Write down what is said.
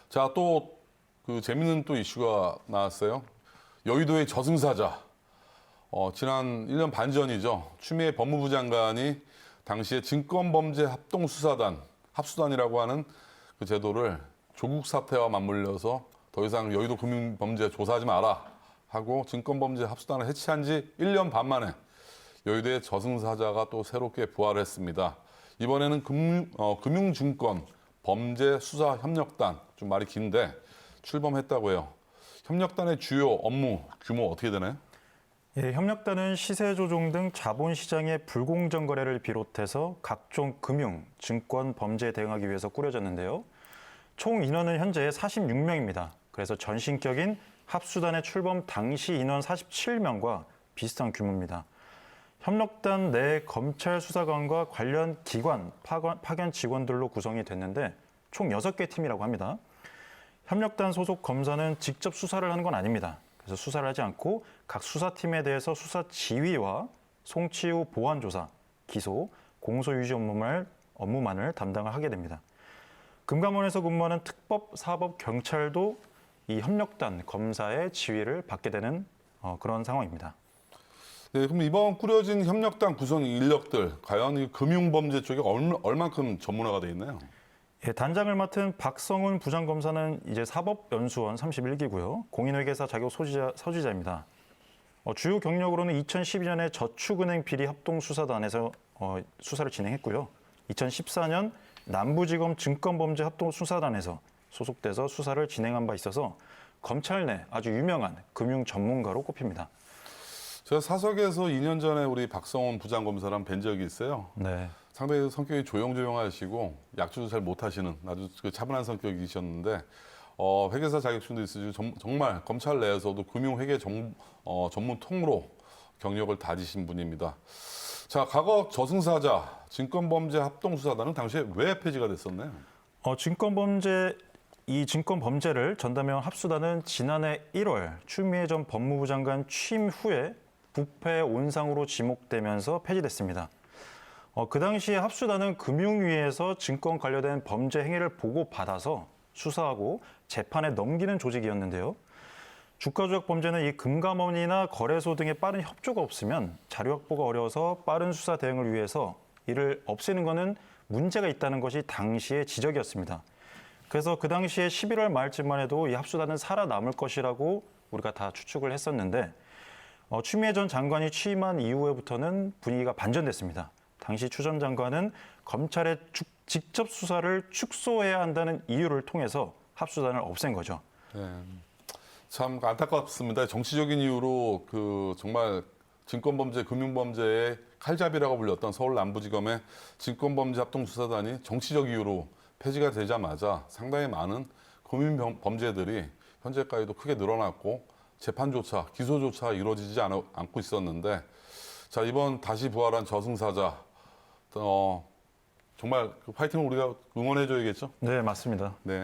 자, 또 그 재밌는 또 이슈가 나왔어요. 여의도의 저승사자. 지난 1년 반 전이죠. 추미애 법무부 장관이 당시에 증권범죄 합수단이라고 하는 그 제도를 조국 사태와 맞물려서 더 이상 여의도 금융범죄 조사하지 마라 하고 증권범죄 합수단을 해체한 지 1년 반 만에 여의도의 저승사자가 또 새롭게 부활했습니다. 이번에는 금융증권 범죄수사협력단, 좀 말이 긴데 출범했다고 해요. 협력단의 주요 업무 규모 어떻게 되나요? 예, 협력단은 시세 조종 등 자본시장의 불공정 거래를 비롯해서 각종 금융, 증권 범죄에 대응하기 위해서 꾸려졌는데요. 총 인원은 현재 46명입니다. 그래서 전신격인 합수단의 출범 당시 인원 47명과 비슷한 규모입니다. 협력단 내 검찰 수사관과 관련 기관, 파견 직원들로 구성이 됐는데 총 6개 팀이라고 합니다. 협력단 소속 검사는 직접 수사를 하는 건 아닙니다. 그래서 수사를 하지 않고 각 수사팀에 대해서 수사 지휘와 송치 후 보완 조사, 기소, 공소 유지 업무만을 담당을 하게 됩니다. 금감원에서 근무하는 특법, 사법, 경찰도 이 협력단 검사의 지휘를 받게 되는 그런 상황입니다. 네, 그럼 이번 꾸려진 협력단 구성 인력들, 과연 이 금융범죄 쪽에 얼만큼 전문화가 돼 있나요? 예, 단장을 맡은 박성훈 부장검사는 이제 사법연수원 31기고요. 공인회계사 자격 소지자입니다. 주요 경력으로는 2012년에 저축은행 비리 합동수사단에서 수사를 진행했고요. 2014년 남부지검 증권범죄 합동수사단에서 소속돼서 수사를 진행한 바 있어서 검찰 내 아주 유명한 금융 전문가로 꼽힙니다. 제가 사석에서 2년 전에 우리 박성훈 부장검사랑 뵌 적이 있어요. 네. 상당히 성격이 조용조용하시고 약주도 잘 못하시는 아주 차분한 성격이셨는데 회계사 자격증도 있으시고 정말 검찰 내에서도 금융회계 전문 통으로 경력을 다지신 분입니다. 자, 과거 저승사자 증권범죄 합동수사단은 당시에 왜 폐지가 됐었나요? 증권범죄를 전담형 합수단은 지난해 1월 추미애 전 법무부 장관 취임 후에 부패 온상으로 지목되면서 폐지됐습니다. 그 당시에 합수단은 금융위에서 증권 관련된 범죄 행위를 보고받아서 수사하고 재판에 넘기는 조직이었는데요. 주가조작 범죄는 이 금감원이나 거래소 등의 빠른 협조가 없으면 자료 확보가 어려워서 빠른 수사 대응을 위해서 이를 없애는 것은 문제가 있다는 것이 당시의 지적이었습니다. 그래서 그 당시에 11월 말쯤만 해도 이 합수단은 살아남을 것이라고 우리가 다 추측을 했었는데 추미애 전 장관이 취임한 이후부터는 분위기가 반전됐습니다. 당시 추 전 장관은 검찰의 직접 수사를 축소해야 한다는 이유를 통해서 합수단을 없앤 거죠. 네, 참 안타깝습니다. 정치적인 이유로 정말 증권범죄, 금융범죄의 칼잡이라고 불렸던 서울 남부지검의 증권범죄 합동수사단이 정치적 이유로 폐지가 되자마자 상당히 많은 금융범죄들이 현재까지도 크게 늘어났고 재판조차, 기소조차 이루어지지 않고 있었는데 자, 이번 다시 부활한 저승사자 정말 파이팅을 우리가 응원해줘야겠죠? 네, 맞습니다. 네.